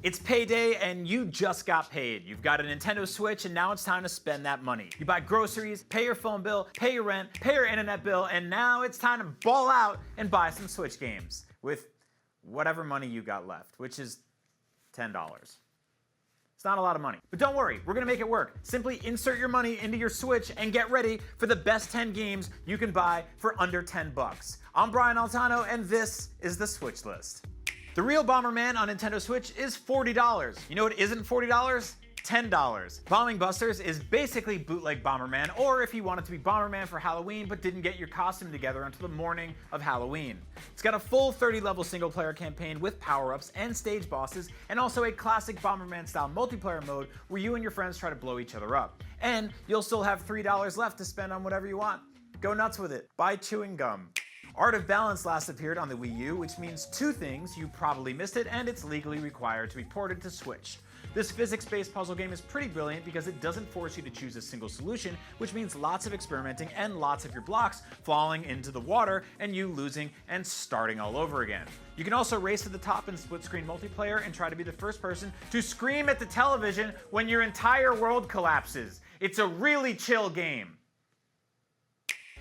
It's payday and you just got paid. You've got a Nintendo Switch and now it's time to spend that money. You buy groceries, pay your phone bill, pay your rent, pay your internet bill, and now it's time to ball out and buy some Switch games with whatever money you got left, which is $10. It's not a lot of money. But don't worry, we're gonna make it work. Simply insert your money into your Switch and get ready for the best 10 games you can buy for under 10 bucks. I'm Brian Altano and this is the Switch List. The real Bomberman on Nintendo Switch is $40. You know what isn't $40? $10. Bombing Busters is basically bootleg Bomberman, or if you wanted to be Bomberman for Halloween but didn't get your costume together until the morning of Halloween. It's got a full 30-level single-player campaign with power-ups and stage bosses, and also a classic Bomberman-style multiplayer mode where you and your friends try to blow each other up. And you'll still have $3 left to spend on whatever you want. Go nuts with it. Buy chewing gum. Art of Balance last appeared on the Wii U, which means two things: you probably missed it, and it's legally required to be ported to Switch. This physics-based puzzle game is pretty brilliant because it doesn't force you to choose a single solution, which means lots of experimenting and lots of your blocks falling into the water and you losing and starting all over again. You can also race to the top in split-screen multiplayer and try to be the first person to scream at the television when your entire world collapses. It's a really chill game.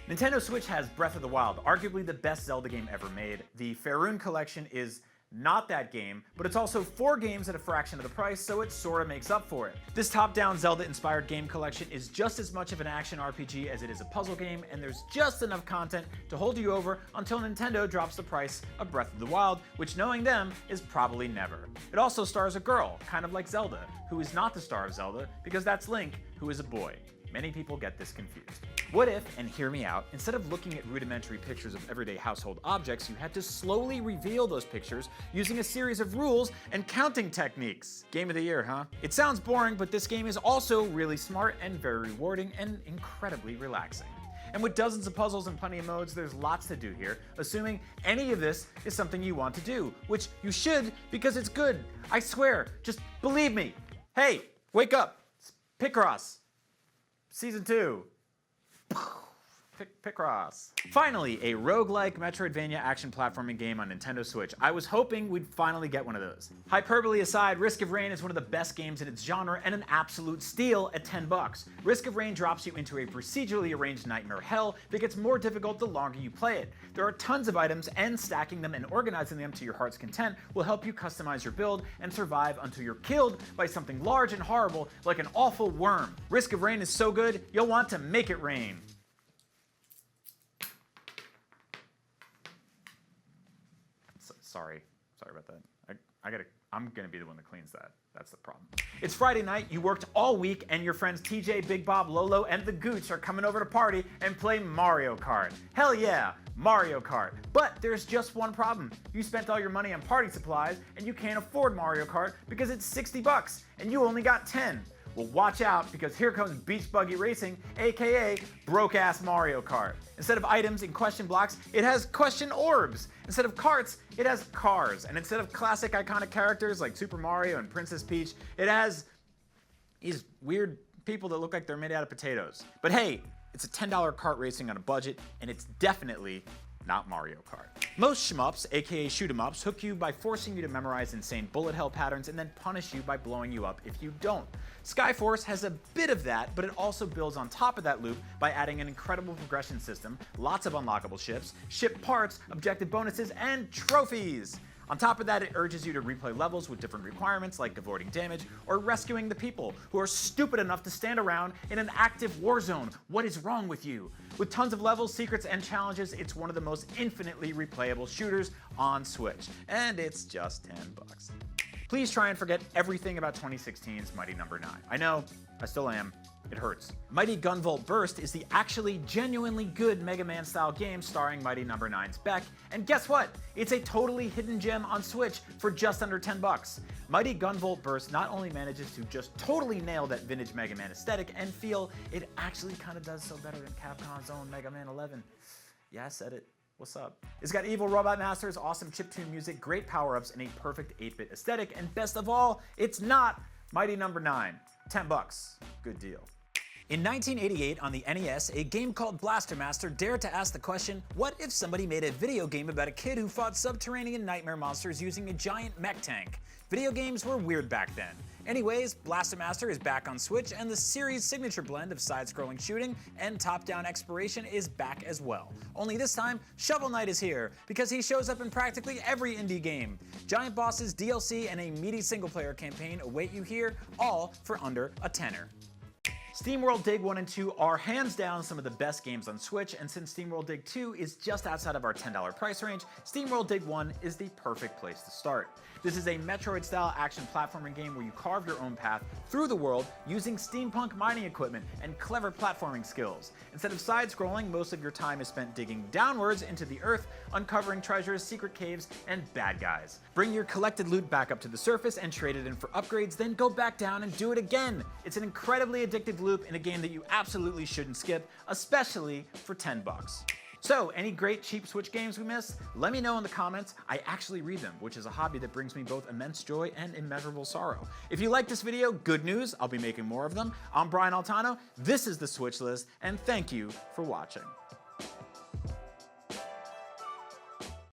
Nintendo Switch has Breath of the Wild, arguably the best Zelda game ever made. The Faerun collection is not that game, but it's also 4 games at a fraction of the price, so it sorta makes up for it. This top-down Zelda-inspired game collection is just as much of an action RPG as it is a puzzle game, and there's just enough content to hold you over until Nintendo drops the price of Breath of the Wild, which, knowing them, is probably never. It also stars a girl, kind of like Zelda, who is not the star of Zelda, because that's Link, who is a boy. Many people get this confused. What if, and hear me out, instead of looking at rudimentary pictures of everyday household objects, you had to slowly reveal those pictures using a series of rules and counting techniques? Game of the year, huh? It sounds boring, but this game is also really smart and very rewarding and incredibly relaxing. And with dozens of puzzles and plenty of modes, there's lots to do here, assuming any of this is something you want to do, which you should because it's good. I swear, just believe me. Hey, wake up. It's Picross. Season 2. Picross. Finally, a roguelike Metroidvania action platforming game on Nintendo Switch. I was hoping we'd finally get one of those. Hyperbole aside, Risk of Rain is one of the best games in its genre and an absolute steal at 10 bucks. Risk of Rain drops you into a procedurally arranged nightmare hell that gets more difficult the longer you play it. There are tons of items, and stacking them and organizing them to your heart's content will help you customize your build and survive until you're killed by something large and horrible like an awful worm. Risk of Rain is so good, you'll want to make it rain. Sorry about that. I'm gonna be the one that cleans that. That's the problem. It's Friday night, you worked all week, and your friends TJ, Big Bob, Lolo, and the Gooch are coming over to party and play Mario Kart. Hell yeah, Mario Kart. But there's just one problem. You spent all your money on party supplies, and you can't afford Mario Kart because it's 60 bucks, and you only got 10. Well, watch out, because here comes Beach Buggy Racing, aka broke-ass Mario Kart. Instead of items in question blocks, it has question orbs. Instead of carts, it has cars. And instead of classic iconic characters like Super Mario and Princess Peach, it has these weird people that look like they're made out of potatoes. But hey, it's a $10 kart racing on a budget, and it's definitely not Mario Kart. Most shmups, aka shoot 'em ups, hook you by forcing you to memorize insane bullet hell patterns and then punish you by blowing you up if you don't. Skyforce has a bit of that, but it also builds on top of that loop by adding an incredible progression system, lots of unlockable ships, ship parts, objective bonuses, and trophies. On top of that, it urges you to replay levels with different requirements like avoiding damage or rescuing the people who are stupid enough to stand around in an active war zone. What is wrong with you? With tons of levels, secrets, and challenges, it's one of the most infinitely replayable shooters on Switch. And it's just 10 bucks. Please try and forget everything about 2016's Mighty No. 9. I know, I still am. It hurts. Mighty Gunvolt Burst is the actually genuinely good Mega Man-style game starring Mighty No. 9's Beck, and guess what? It's a totally hidden gem on Switch for just under 10 bucks. Mighty Gunvolt Burst not only manages to just totally nail that vintage Mega Man aesthetic and feel, it actually kind of does so better than Capcom's own Mega Man 11. Yeah, I said it. What's up? It's got evil robot masters, awesome chiptune music, great power-ups, and a perfect 8-bit aesthetic, and best of all, it's not Mighty No. 9. 10 bucks. Good deal. In 1988 on the NES, a game called Blaster Master dared to ask the question, what if somebody made a video game about a kid who fought subterranean nightmare monsters using a giant mech tank? Video games were weird back then. Anyways, Blaster Master is back on Switch, and the series' signature blend of side-scrolling shooting and top-down exploration is back as well. Only this time, Shovel Knight is here, because he shows up in practically every indie game. Giant bosses, DLC, and a meaty single-player campaign await you here, all for under a tenner. SteamWorld Dig 1 and 2 are hands down some of the best games on Switch, and since SteamWorld Dig 2 is just outside of our $10 price range, SteamWorld Dig 1 is the perfect place to start. This is a Metroid-style action platforming game where you carve your own path through the world using steampunk mining equipment and clever platforming skills. Instead of side-scrolling, most of your time is spent digging downwards into the earth, uncovering treasures, secret caves, and bad guys. Bring your collected loot back up to the surface and trade it in for upgrades, then go back down and do it again. It's an incredibly addictive loop in a game that you absolutely shouldn't skip, especially for $10. So, any great cheap Switch games we missed? Let me know in the comments. I actually read them, which is a hobby that brings me both immense joy and immeasurable sorrow. If you like this video, good news, I'll be making more of them. I'm Brian Altano, this is the Switch List, and thank you for watching.